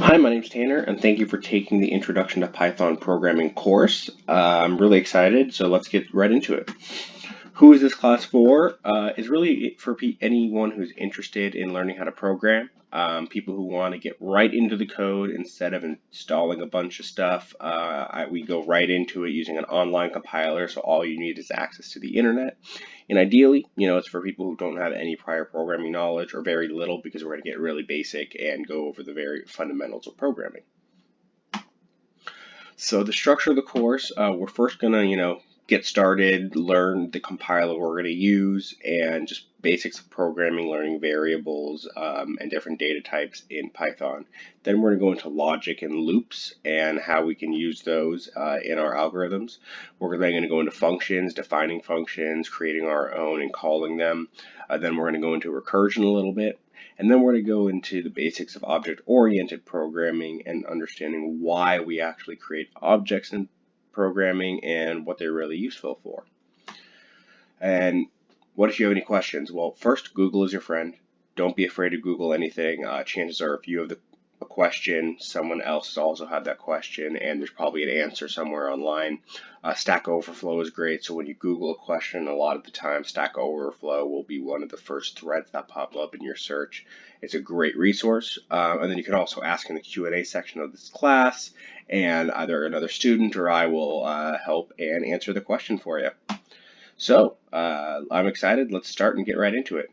Hi, my name's Tanner, and thank you for taking the Introduction to Python Programming course. I'm really excited, so let's get right into it. Who is this class for? It's really for anyone who's interested in learning how to program, people who want to get right into the code instead of installing a bunch of stuff. We go right into it using an online compiler, so all you need is access to the internet. And ideally, it's for people who don't have any prior programming knowledge or very little, because we're going to get really basic and go over the very fundamentals of programming. So the structure of the course, we're first going to, get started, learn the compiler we're going to use, and just basics of programming, learning variables and different data types in Python. Then we're going to go into logic and loops and how we can use those in our algorithms. We're then going to go into functions, defining functions, creating our own and calling them. Then we're going to go into recursion a little bit. And then we're going to go into the basics of object-oriented programming and understanding why we actually create objects in programming and what they're really useful for. And what if you have any questions? Well, first, Google is your friend. Don't be afraid to Google anything. Chances are if you have a question, someone else has also had that question, and there's probably an answer somewhere online. Stack Overflow is great, so when you Google a question, a lot of the time Stack Overflow will be one of the first threads that pop up in your search. It's a great resource, and then you can also ask in the Q&A section of this class, and either another student or I will help and answer the question for you. So I'm excited. Let's start and get right into it.